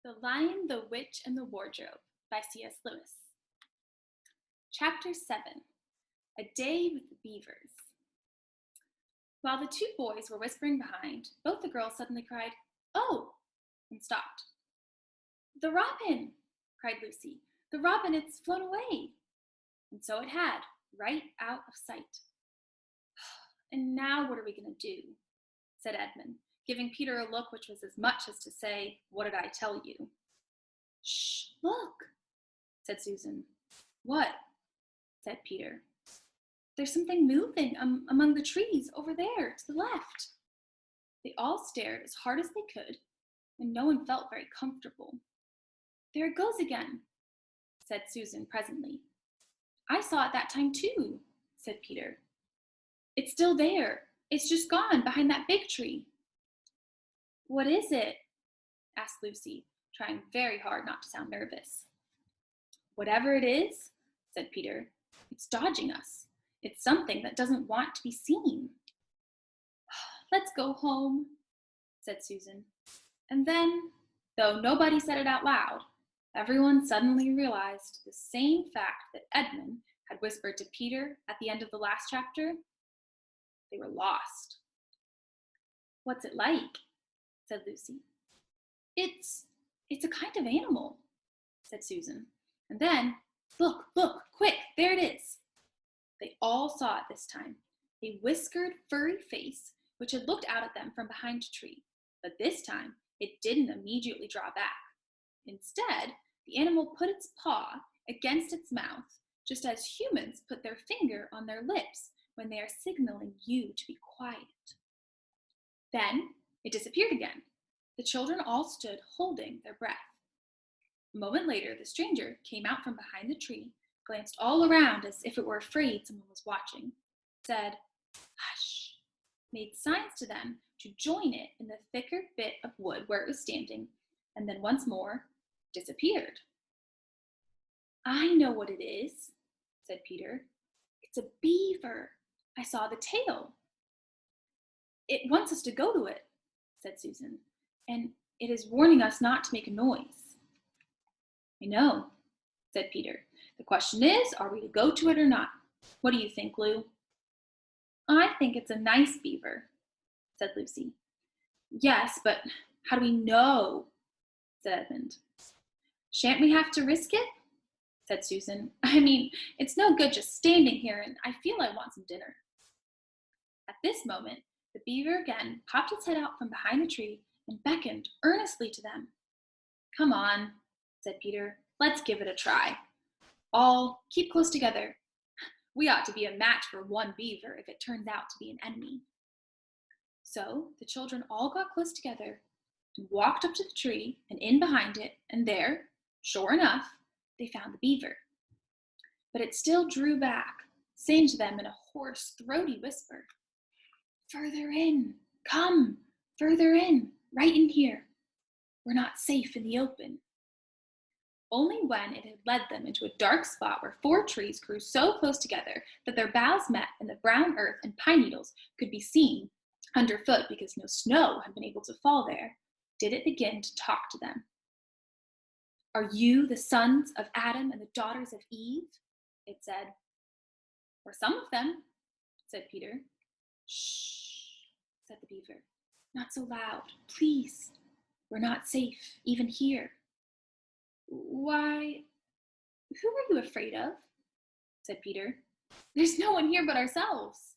The Lion, the Witch, and the Wardrobe by C.S. Lewis. Chapter 7. A Day with the Beavers. While the two boys were whispering behind, both the girls suddenly cried, "Oh!" and stopped. "The robin!" cried Lucy. "The robin, it's flown away!" And so it had, right out of sight. "And now what are we going to do?" said Edmund, giving Peter a look which was as much as to say, "What did I tell you?" "Shh, look," said Susan. "What?" said Peter. "There's something moving among the trees over there to the left." They all stared as hard as they could, and no one felt very comfortable. "There it goes again," said Susan presently. "I saw it that time too," said Peter. "It's still there. It's just gone behind that big tree." "What is it?" asked Lucy, trying very hard not to sound nervous. "Whatever it is," said Peter, "it's dodging us. It's something that doesn't want to be seen." "Let's go home," said Susan. And then, though nobody said it out loud, everyone suddenly realized the same fact that Edmund had whispered to Peter at the end of the last chapter. They were lost. "What's it like?" said Lucy. It's a kind of animal," said Susan. And then, look, quick, there it is." They all saw it this time, a whiskered, furry face which had looked out at them from behind a tree, but this time it didn't immediately draw back. Instead, the animal put its paw against its mouth, just as humans put their finger on their lips when they are signaling you to be quiet. Then it disappeared again. The children all stood holding their breath. A moment later, the stranger came out from behind the tree, glanced all around as if it were afraid someone was watching, said, "Hush," made signs to them to join it in the thicker bit of wood where it was standing, and then once more disappeared. "I know what it is," said Peter. "It's a beaver. I saw the tail." "It wants us to go to it," said Susan, "and it is warning us not to make a noise." "I know," said Peter. "The question is, are we to go to it or not? What do you think, Lou?" "I think it's a nice beaver," said Lucy. "Yes, but how do we know?" said Edmund. "Shan't we have to risk it?" said Susan. "I mean, it's no good just standing here, and I feel I want some dinner." At this moment, the beaver again popped its head out from behind the tree and beckoned earnestly to them. "Come on," said Peter. "Let's give it a try. All keep close together. We ought to be a match for one beaver if it turns out to be an enemy." So the children all got close together and walked up to the tree and in behind it, and there, sure enough, they found the beaver. But it still drew back, saying to them in a hoarse, throaty whisper, "Further in, come, further in, right in here. We're not safe in the open." Only when it had led them into a dark spot where 4 trees grew so close together that their boughs met and the brown earth and pine needles could be seen underfoot because no snow had been able to fall there, did it begin to talk to them. "Are you the sons of Adam and the daughters of Eve?" it said. "Or some of them," said Peter. "Shh," said the beaver. "Not so loud, please. We're not safe, even here." "Why, who are you afraid of?" said Peter. "There's no one here but ourselves."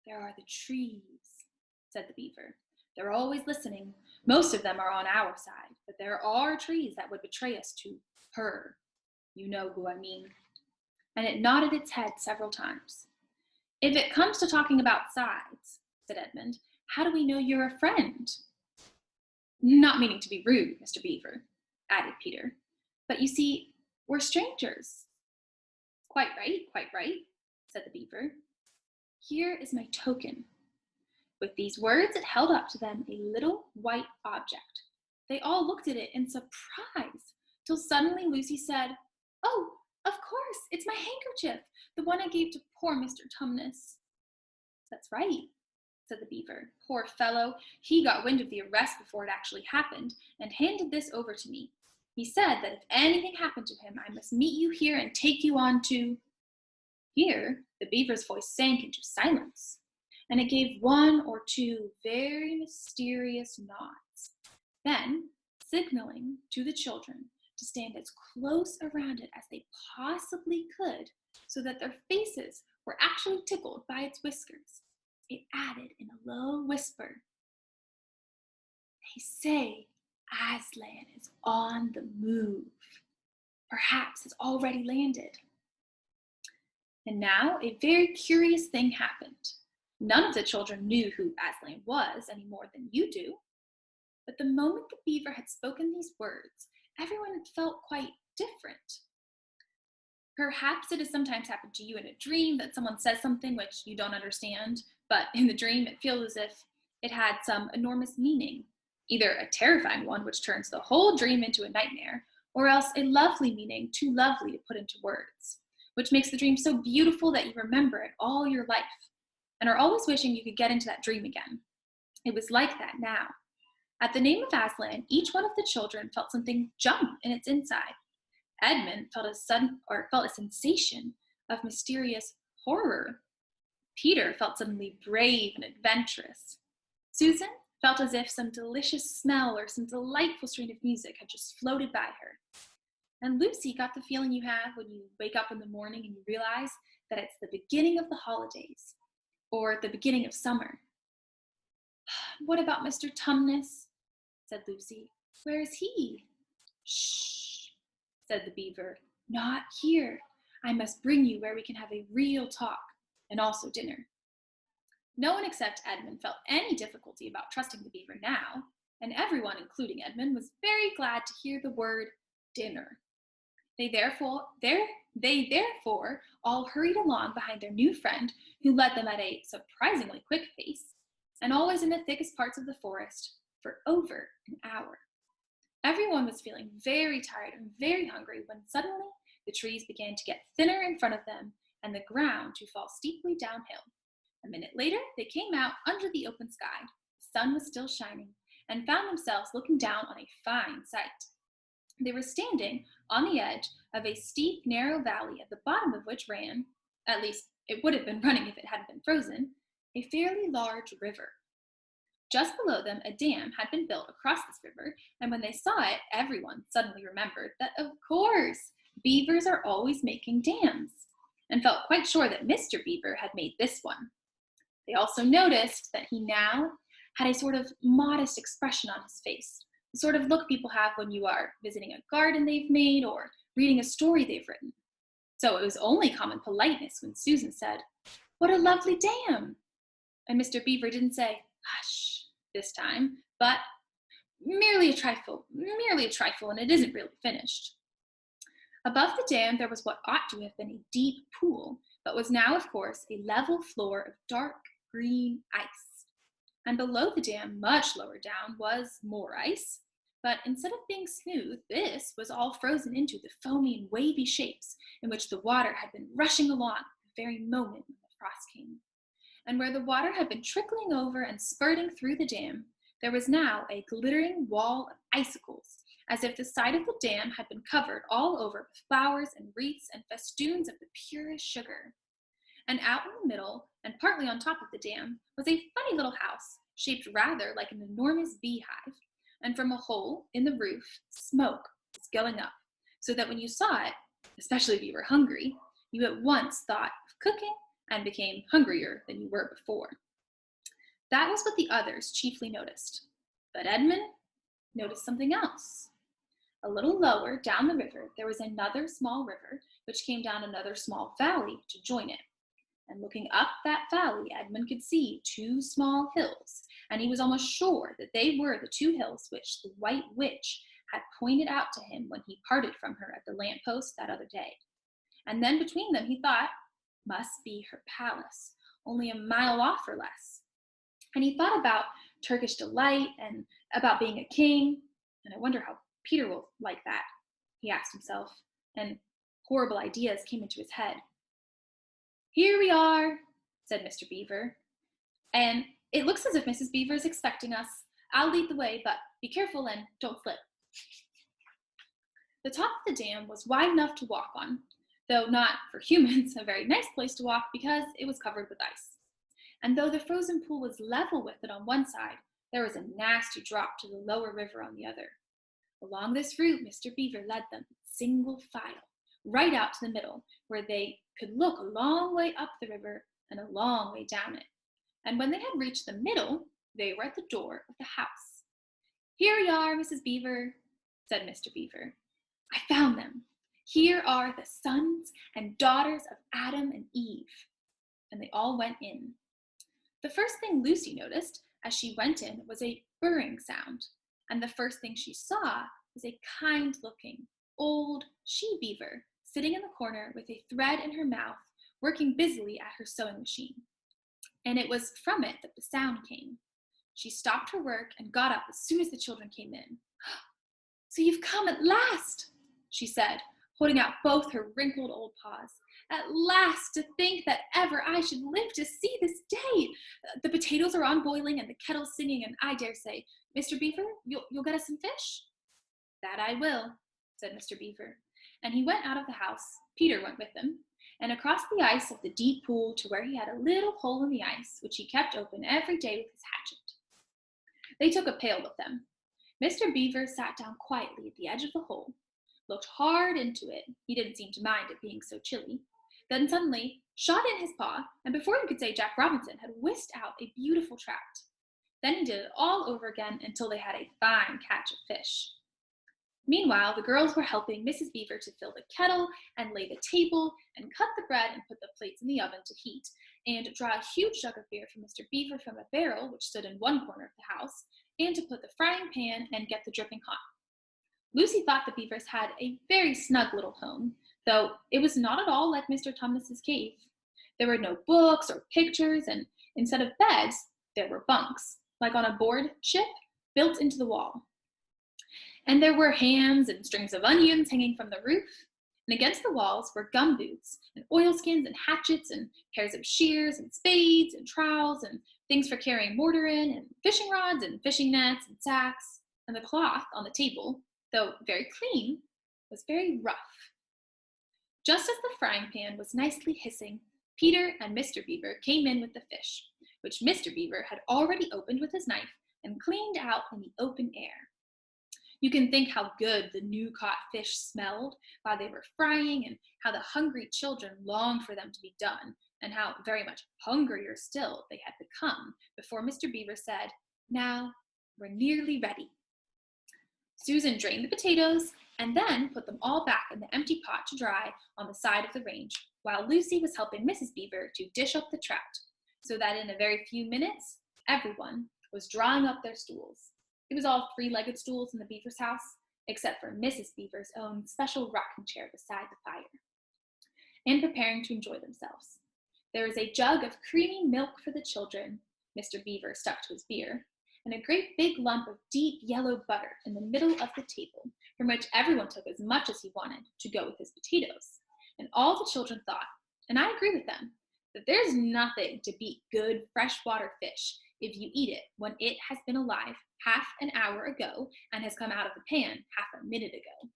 "There are the trees," said the beaver. "They're always listening. Most of them are on our side, but there are trees that would betray us to her. You know who I mean." And it nodded its head several times. "If it comes to talking about sides," said Edmund, "how do we know you're a friend?" "Not meaning to be rude, Mr. Beaver," added Peter, "but you see, we're strangers." Quite right," said the beaver. "Here is my token." With these words, it held up to them a little white object. They all looked at it in surprise, till suddenly Lucy said, "Oh, of course, it's my handkerchief, the one I gave to poor Mr. Tumnus." "That's right," said the beaver. Poor fellow, he got wind of the arrest before it actually happened and handed this over to me. He said that if anything happened to him, I must meet you here and take you on to... Here, the beaver's voice sank into silence, and it gave one or two very mysterious nods. Then, signaling to the children to stand as close around it as they possibly could so that their faces were actually tickled by its whiskers, it added in a low whisper, "They say Aslan is on the move. Perhaps has already landed." And now a very curious thing happened. None of the children knew who Aslan was any more than you do. But the moment the beaver had spoken these words, everyone had felt quite different. Perhaps it has sometimes happened to you in a dream that someone says something which you don't understand, but in the dream it feels as if it had some enormous meaning, either a terrifying one which turns the whole dream into a nightmare, or else a lovely meaning too lovely to put into words, which makes the dream so beautiful that you remember it all your life and are always wishing you could get into that dream again. It was like that now. At the name of Aslan, each one of the children felt something jump in its inside. Edmund felt a sensation of mysterious horror. Peter felt suddenly brave and adventurous. Susan felt as if some delicious smell or some delightful strain of music had just floated by her. And Lucy got the feeling you have when you wake up in the morning and you realize that it's the beginning of the holidays or the beginning of summer. "What about Mr. Tumnus?" said Lucy. "Where is he?" "Shh," said the beaver. "Not here. I must bring you where we can have a real talk, and also dinner." No one except Edmund felt any difficulty about trusting the beaver now, and everyone, including Edmund, was very glad to hear the word dinner. They therefore all hurried along behind their new friend, who led them at a surprisingly quick pace, and always in the thickest parts of the forest, for over an hour. Everyone was feeling very tired and very hungry when suddenly the trees began to get thinner in front of them and the ground to fall steeply downhill. A minute later, they came out under the open sky. The sun was still shining, and found themselves looking down on a fine sight. They were standing on the edge of a steep, narrow valley at the bottom of which ran, at least it would have been running if it hadn't been frozen, a fairly large river. Just below them, a dam had been built across this river, and when they saw it, everyone suddenly remembered that, of course, beavers are always making dams, and felt quite sure that Mr. Beaver had made this one. They also noticed that he now had a sort of modest expression on his face, the sort of look people have when you are visiting a garden they've made or reading a story they've written. So it was only common politeness when Susan said, "What a lovely dam!" And Mr. Beaver didn't say, "Hush," this time, but merely a trifle, and it isn't really finished. Above the dam there was what ought to have been a deep pool, but was now, of course, a level floor of dark green ice. And below the dam, much lower down, was more ice, but instead of being smooth, this was all frozen into the foamy and wavy shapes in which the water had been rushing along the very moment when the frost came. And where the water had been trickling over and spurting through the dam, there was now a glittering wall of icicles, as if the side of the dam had been covered all over with flowers and wreaths and festoons of the purest sugar. And out in the middle, and partly on top of the dam, was a funny little house, shaped rather like an enormous beehive, and from a hole in the roof, smoke was going up, so that when you saw it, especially if you were hungry, you at once thought of cooking and became hungrier than you were before. That was what the others chiefly noticed. But Edmund noticed something else. A little lower down the river, there was another small river, which came down another small valley to join it. And looking up that valley, Edmund could see two small hills, and he was almost sure that they were the two hills which the White Witch had pointed out to him when he parted from her at the lamppost that other day. And then between them, he thought, must be her palace, only a mile off or less. And he thought about Turkish delight and about being a king, and I wonder how Peter will like that, he asked himself, and horrible ideas came into his head. "Here we are," said Mr. Beaver, and It looks as if Mrs. Beaver is expecting us. I'll lead the way, but be careful and don't slip." The top of the dam was wide enough to walk on, though not for humans a very nice place to walk because it was covered with ice. And though the frozen pool was level with it on one side, there was a nasty drop to the lower river on the other. Along this route, Mr. Beaver led them single file, right out to the middle, where they could look a long way up the river and a long way down it. And when they had reached the middle, they were at the door of the house. "Here we are, Mrs. Beaver," said Mr. Beaver. "I found them. Here are the sons and daughters of Adam and Eve." And they all went in. The first thing Lucy noticed as she went in was a burring sound, and the first thing she saw was a kind-looking old she-beaver sitting in the corner with a thread in her mouth, working busily at her sewing machine. And it was from it that the sound came. She stopped her work and got up as soon as the children came in. "So you've come at last," she said, holding out both her wrinkled old paws. "At last, to think that ever I should live to see this day. The potatoes are on boiling and the kettle's singing, and I dare say, Mr. Beaver, you'll get us some fish?" "That I will," said Mr. Beaver. And he went out of the house. Peter went with him, and across the ice of the deep pool to where he had a little hole in the ice, which he kept open every day with his hatchet. They took a pail with them. Mr. Beaver sat down quietly at the edge of the hole, looked hard into it. He didn't seem to mind it being so chilly. Then suddenly shot in his paw, and before he could say Jack Robinson, had whisked out a beautiful trout. Then he did it all over again until they had a fine catch of fish. Meanwhile, the girls were helping Mrs. Beaver to fill the kettle and lay the table and cut the bread and put the plates in the oven to heat and draw a huge jug of beer for Mr. Beaver from a barrel which stood in one corner of the house, and to put the frying pan and get the dripping hot. Lucy thought the Beavers had a very snug little home, though it was not at all like Mr. Thomas's cave. There were no books or pictures, and instead of beds, there were bunks, like on a board ship, built into the wall. And there were hams and strings of onions hanging from the roof, and against the walls were gum boots and oilskins and hatchets and pairs of shears and spades and trowels and things for carrying mortar in and fishing rods and fishing nets and sacks, and the cloth on the table, though very clean, was very rough. Just as the frying pan was nicely hissing, Peter and Mr. Beaver came in with the fish, which Mr. Beaver had already opened with his knife and cleaned out in the open air. You can think how good the new-caught fish smelled while they were frying, and how the hungry children longed for them to be done, and how very much hungrier still they had become before Mr. Beaver said, "Now, we're nearly ready." Susan drained the potatoes and then put them all back in the empty pot to dry on the side of the range, while Lucy was helping Mrs. Beaver to dish up the trout, so that in a very few minutes, everyone was drawing up their stools. It was all three-legged stools in the Beaver's house, except for Mrs. Beaver's own special rocking chair beside the fire, and preparing to enjoy themselves. There was a jug of creamy milk for the children, Mr. Beaver stuck to his beer, and a great big lump of deep yellow butter in the middle of the table, from which everyone took as much as he wanted to go with his potatoes. And all the children thought, and I agree with them, that there's nothing to beat good freshwater fish if you eat it when it has been alive half an hour ago and has come out of the pan half a minute ago.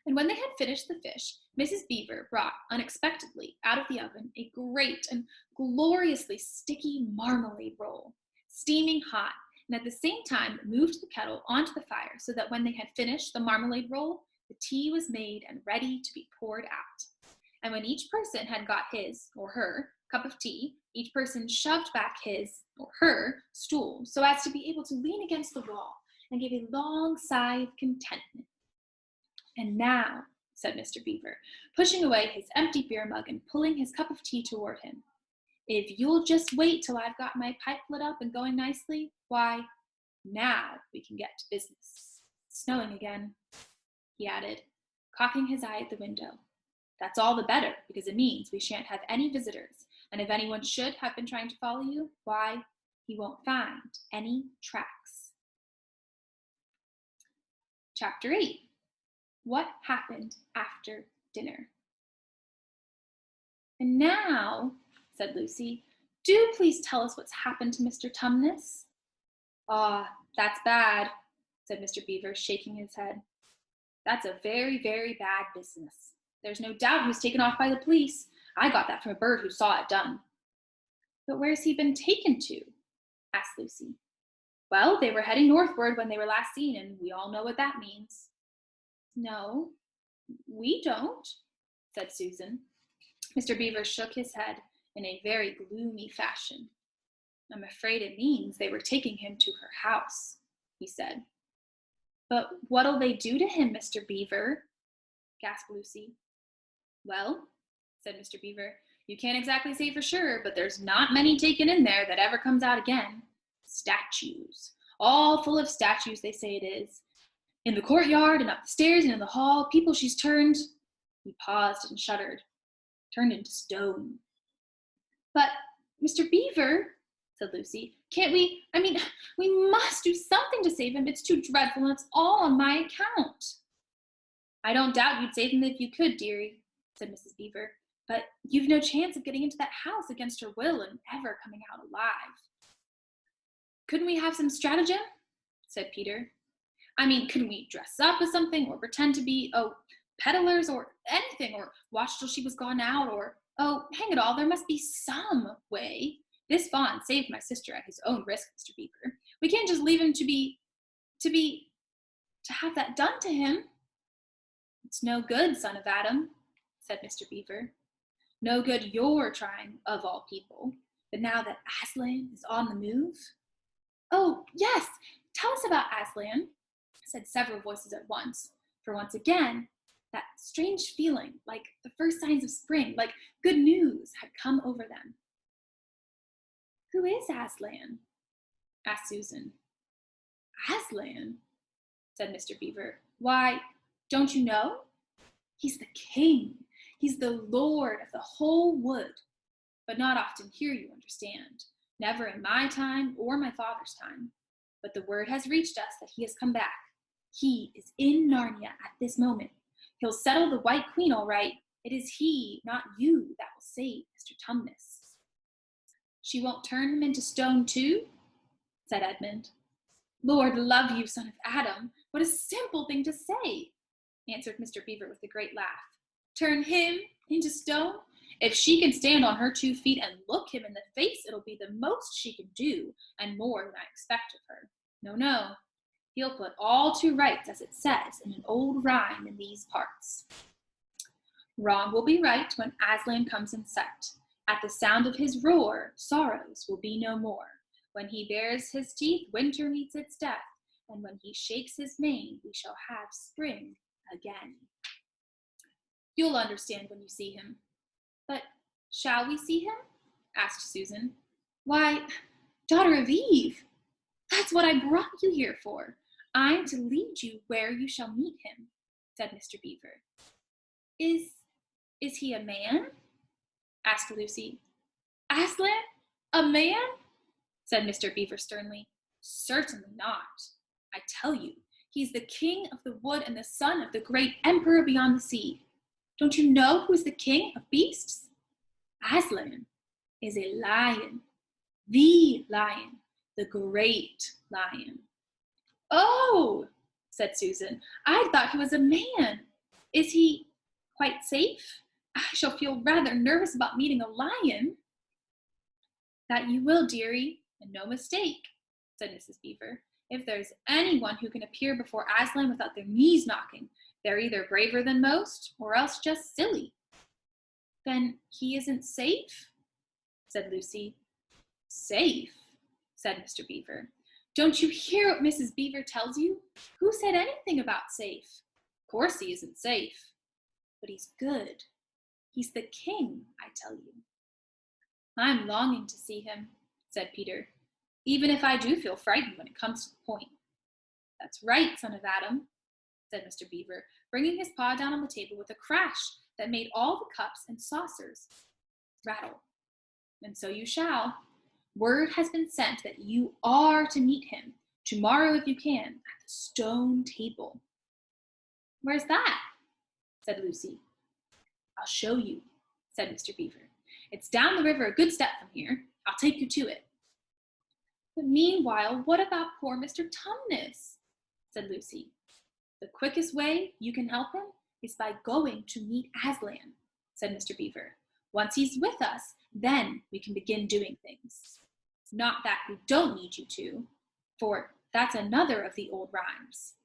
And when they had finished the fish, Mrs. Beaver brought unexpectedly out of the oven a great and gloriously sticky marmalade roll, steaming hot, and at the same time moved the kettle onto the fire so that when they had finished the marmalade roll, the tea was made and ready to be poured out. And when each person had got his or her cup of tea, each person shoved back his or her stool so as to be able to lean against the wall and give a long sigh of contentment. "And now," said Mr. Beaver, pushing away his empty beer mug and pulling his cup of tea toward him, "if you'll just wait till I've got my pipe lit up and going nicely, why, now we can get to business. It's snowing again," he added, cocking his eye at the window. "That's all the better, because it means we shan't have any visitors, and if anyone should have been trying to follow you, why, he won't find any tracks." Chapter 8. What happened after dinner? "And now," said Lucy, Do please tell us what's happened to Mr. Tumnus." "Ah, that's bad," said Mr. Beaver, shaking his head. "That's a very, very bad business. There's no doubt he was taken off by the police. I got that from a bird who saw it done." "But where's he been taken to?" asked Lucy. "Well, they were heading northward when they were last seen, and we all know what that means." "No, we don't," said Susan. Mr. Beaver shook his head in a very gloomy fashion. "I'm afraid it means they were taking him to her house," he said. "But what'll they do to him, Mr. Beaver?" gasped Lucy. "Well," said Mr. Beaver, "you can't exactly say for sure, but there's not many taken in there that ever comes out again. Statues. All full of statues, they say it is. In the courtyard and up the stairs and in the hall, people she's turned," he paused and shuddered, "turned into stone." "But, Mr. Beaver," said Lucy, "can't we, we must do something to save him. It's too dreadful, and it's all on my account." "I don't doubt you'd save him if you could, dearie," said Mrs. Beaver, "but you've no chance of getting into that house against her will and ever coming out alive." "Couldn't we have some stratagem?" said Peter. Couldn't we dress up as something, or pretend to be, peddlers, or anything, or watch till she was gone out, or, hang it all, there must be some way. This fawn saved my sister at his own risk, Mr. Beaver. We can't just leave him to have that done to him." "It's no good, son of Adam," said Mr. Beaver. "No good you're trying, of all people. But now that Aslan is on the move—" "Oh, yes, tell us about Aslan," said several voices at once, for once again, that strange feeling, like the first signs of spring, like good news, had come over them. "Who is Aslan?" asked Susan. "Aslan?" said Mr. Beaver. "Why, don't you know? He's the king. He's the lord of the whole wood. But not often here, you understand. Never in my time or my father's time. But the word has reached us that he has come back. He is in Narnia at this moment. He'll settle the White Queen all right. It is he, not you, that will save Mr. Tumnus." "She won't turn him into stone too?" said Edmund. "Lord love you, son of Adam, what a simple thing to say," answered Mr. Beaver with a great laugh. "Turn him into stone? If she can stand on her 2 feet and look him in the face, it'll be the most she can do, and more than I expect of her. No, he'll put all to rights, as it says in an old rhyme in these parts. Wrong will be right when Aslan comes in sight. At the sound of his roar, sorrows will be no more. When he bares his teeth, winter meets its death, and when he shakes his mane, we shall have spring again." "You'll understand when you see him." "But shall we see him?" asked Susan. "Why, daughter of Eve, that's what I brought you here for. I'm to lead you where you shall meet him," said Mr. Beaver. Is he a man?" asked Lucy. "Aslan? A man?" said Mr. Beaver sternly. "Certainly not. I tell you, he's the king of the wood and the son of the great emperor beyond the sea. Don't you know who is the king of beasts? Aslan is a lion, the great lion." "Oh," said Susan, "I thought he was a man. Is he quite safe? I shall feel rather nervous about meeting a lion." "That you will, dearie, and no mistake," said Mrs. Beaver. "If there's anyone who can appear before Aslan without their knees knocking, they're either braver than most, or else just silly." "Then he isn't safe?" said Lucy. "Safe?" said Mr. Beaver. "Don't you hear what Mrs. Beaver tells you? Who said anything about safe? Of course he isn't safe. But he's good. He's the king, I tell you." "I'm longing to see him," said Peter, "even if I do feel frightened when it comes to the point." "That's right, son of Adam," said Mr. Beaver, bringing his paw down on the table with a crash that made all the cups and saucers rattle. "And so you shall. Word has been sent that you are to meet him, tomorrow if you can, at the stone table." "Where's that?" said Lucy. "I'll show you," said Mr. Beaver. "It's down the river a good step from here. I'll take you to it." "But meanwhile, what about poor Mr. Tumnus?" said Lucy. "The quickest way you can help him is by going to meet Aslan," said Mr. Beaver. "Once he's with us, then we can begin doing things. Not that we don't need you to, for that's another of the old rhymes.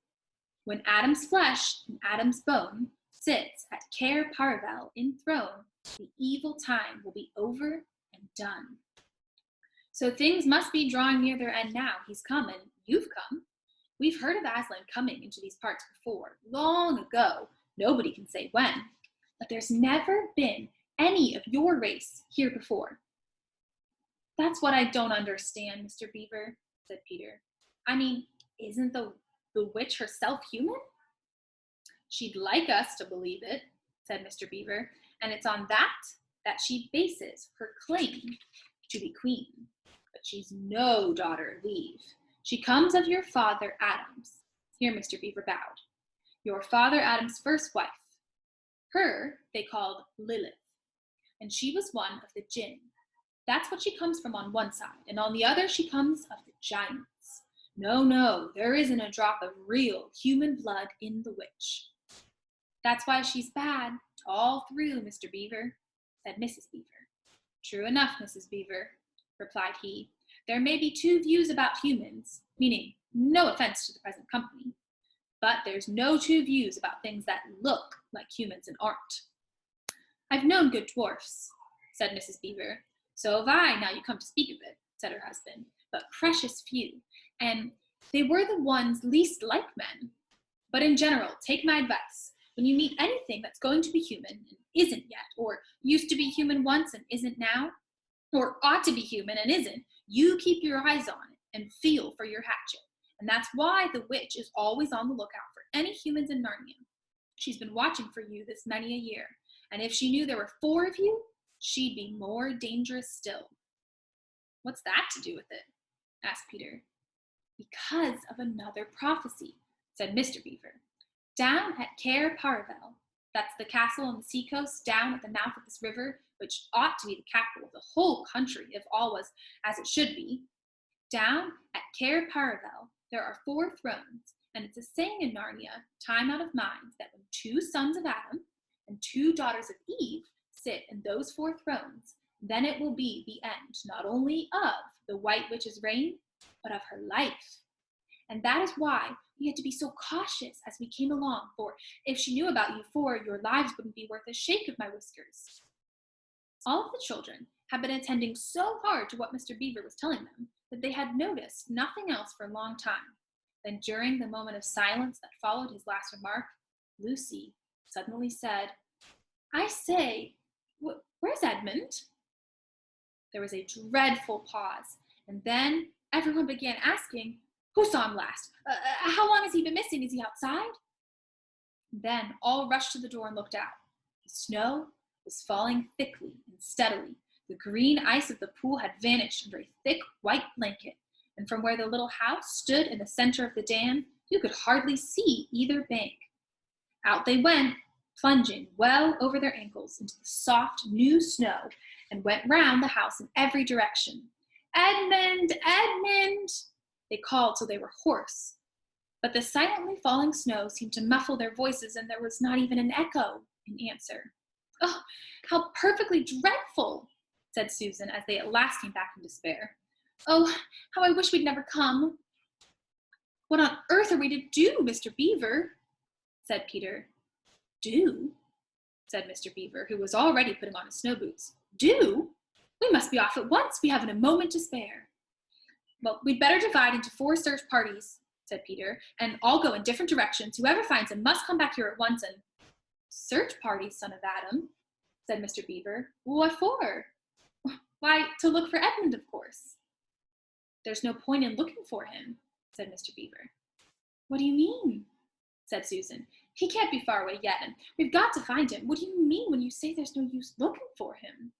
When Adam's flesh and Adam's bone sits at Cair Paravel enthroned, the evil time will be over and done. So things must be drawing near their end now. He's come, and you've come. We've heard of Aslan coming into these parts before, long ago. Nobody can say when, but there's never been any of your race here before." "That's what I don't understand, Mr. Beaver," said Peter. "I mean, isn't the witch herself human?" "She'd like us to believe it," said Mr. Beaver, "and it's on that she bases her claim to be queen. But she's no daughter of Eve. She comes of your father Adam's." Here Mr. Beaver bowed. "Your father Adam's first wife. Her they called Lilith, and she was one of the Jinn. That's what she comes from on one side, and on the other she comes of the giants. No, there isn't a drop of real human blood in the witch." "That's why she's bad, all through, Mr. Beaver," said Mrs. Beaver. "True enough, Mrs. Beaver," replied he. "There may be two views about humans, meaning no offense to the present company, but there's no two views about things that look like humans and aren't." "I've known good dwarfs," said Mrs. Beaver. "So have I, now you come to speak of it," said her husband, "but precious few, and they were the ones least like men. But in general, take my advice. When you meet anything that's going to be human and isn't yet, or used to be human once and isn't now, or ought to be human and isn't, you keep your eyes on it and feel for your hatchet. And that's why the witch is always on the lookout for any humans in Narnia. She's been watching for you this many a year, and if she knew there were 4 of you, she'd be more dangerous still." "What's that to do with it?" asked Peter. "Because of another prophecy," said Mr. Beaver. "Down at Cair Paravel, that's the castle on the seacoast down at the mouth of this river, which ought to be the capital of the whole country if all was as it should be. Down at Cair Paravel, there are 4 thrones, and it's a saying in Narnia, time out of mind, that when 2 sons of Adam and 2 daughters of Eve sit in those 4 thrones, then it will be the end, not only of the White Witch's reign, but of her life. And that is why we had to be so cautious as we came along, for if she knew about you 4, your lives wouldn't be worth a shake of my whiskers." All of the children had been attending so hard to what Mr. Beaver was telling them that they had noticed nothing else for a long time. Then during the moment of silence that followed his last remark, Lucy suddenly said, "I say, where's Edmund?" There was a dreadful pause, and then everyone began asking, "Who saw him last? How long has he been missing? Is he outside?" Then all rushed to the door and looked out. The snow was falling thickly and steadily. The green ice of the pool had vanished under a thick white blanket, and from where the little house stood in the center of the dam, you could hardly see either bank. Out they went, plunging well over their ankles into the soft, new snow, and went round the house in every direction. "Edmund! Edmund!" they called till they were hoarse. But the silently falling snow seemed to muffle their voices, and there was not even an echo in answer. "Oh, how perfectly dreadful!" said Susan, as they at last came back in despair. "Oh, how I wish we'd never come." "What on earth are we to do, Mr. Beaver?" said Peter. "Do?" said Mr. Beaver, who was already putting on his snow boots. "Do? We must be off at once. We haven't a moment to spare." "Well, we'd better divide into 4 search parties," said Peter, "and all go in different directions. Whoever finds him must come back here at once and—" "Search parties, son of Adam," said Mr. Beaver. "What for?" "Why, to look for Edmund, of course." "There's no point in looking for him," said Mr. Beaver. "What do you mean?" said Susan. "He can't be far away yet, and we've got to find him. What do you mean when you say there's no use looking for him?"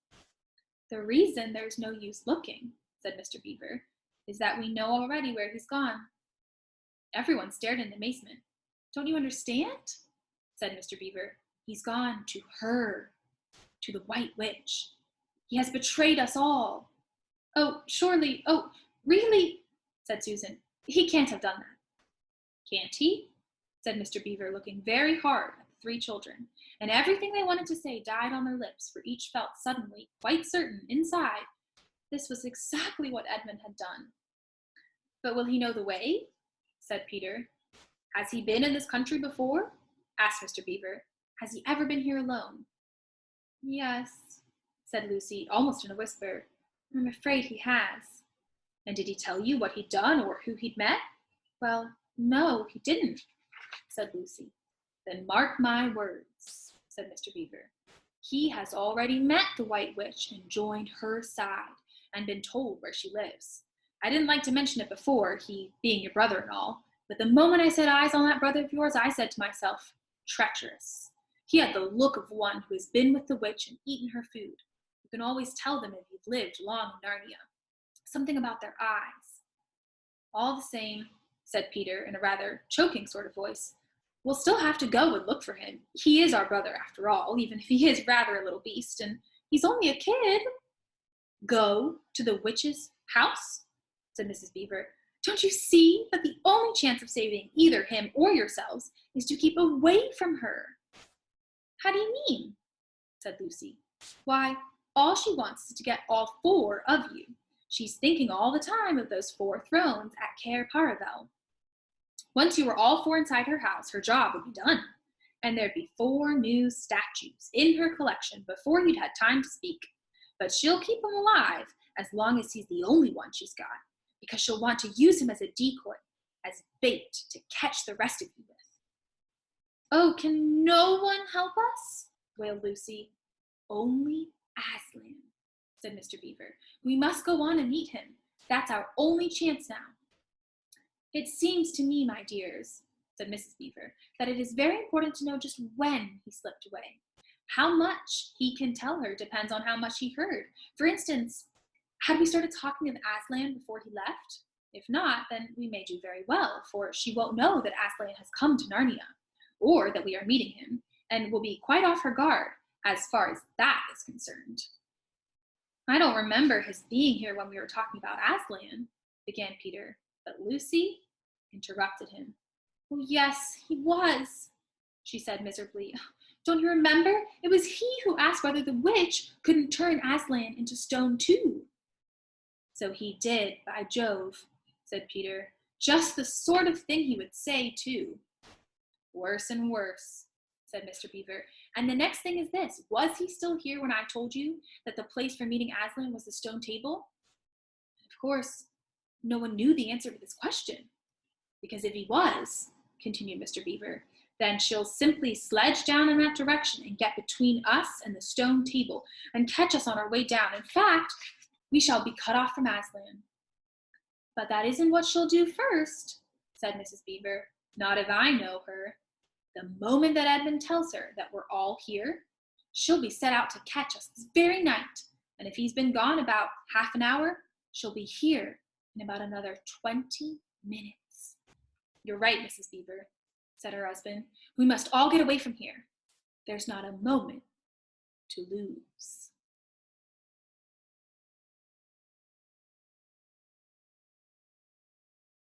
"The reason there's no use looking," said Mr. Beaver, "is that we know already where he's gone." Everyone stared in amazement. "Don't you understand?" said Mr. Beaver. "He's gone to her, to the White Witch. He has betrayed us all." Oh, surely, oh, really, said Susan. He can't have done that. Can't he? Said Mr. Beaver, looking very hard at the three children, and everything they wanted to say died on their lips, for each felt suddenly quite certain inside this was exactly what Edmund had done. But will he know the way? Said Peter. Has he been in this country before? Asked Mr. Beaver. Has he ever been here alone? Yes, said Lucy, almost in a whisper. I'm afraid he has. And did he tell you what he'd done or who he'd met? Well, no, he didn't, said Lucy. Then mark my words, said Mr. Beaver. He has already met the White Witch and joined her side and been told where she lives. I didn't like to mention it before, he being your brother and all, but the moment I set eyes on that brother of yours, I said to myself, treacherous. He had the look of one who has been with the witch and eaten her food. You can always tell them if you've lived long in Narnia. Something about their eyes. All the same, said Peter in a rather choking sort of voice, we'll still have to go and look for him. He is our brother after all, even if he is rather a little beast, and he's only a kid. Go to the witch's house? Said Mrs. Beaver. Don't you see that the only chance of saving either him or yourselves is to keep away from her? How do you mean? Said Lucy. Why, all she wants is to get all four of you. She's thinking all the time of those 4 thrones at Cair Paravel. Once you were all 4 inside her house, her job would be done, and there'd be 4 new statues in her collection before you'd had time to speak. But she'll keep him alive as long as he's the only one she's got, because she'll want to use him as a decoy, as bait to catch the rest of you with. Oh, can no one help us? Wailed Lucy. Only Aslan, said Mr. Beaver. We must go on and meet him. That's our only chance now. It seems to me, my dears, said Mrs. Beaver, that it is very important to know just when he slipped away. How much he can tell her depends on how much he heard. For instance, had we started talking of Aslan before he left? If not, then we may do very well, for she won't know that Aslan has come to Narnia, or that we are meeting him, and will be quite off her guard as far as that is concerned. I don't remember his being here when we were talking about Aslan, began Peter, but Lucy interrupted him. Oh, yes, he was, she said miserably. Don't you remember? It was he who asked whether the witch couldn't turn Aslan into stone too. So he did, by Jove, said Peter. Just the sort of thing he would say, too. Worse and worse, said Mr. Beaver. And the next thing is this. Was he still here when I told you that the place for meeting Aslan was the stone table? Of course, no one knew the answer to this question. Because if he was, continued Mr. Beaver, then she'll simply sledge down in that direction and get between us and the stone table and catch us on our way down. In fact, we shall be cut off from Aslan. But that isn't what she'll do first, said Mrs. Beaver. Not if I know her. The moment that Edmund tells her that we're all here, she'll be set out to catch us this very night. And if he's been gone about half an hour, she'll be here in about another 20 minutes. You're right, Mrs. Beaver, said her husband. We must all get away from here. There's not a moment to lose.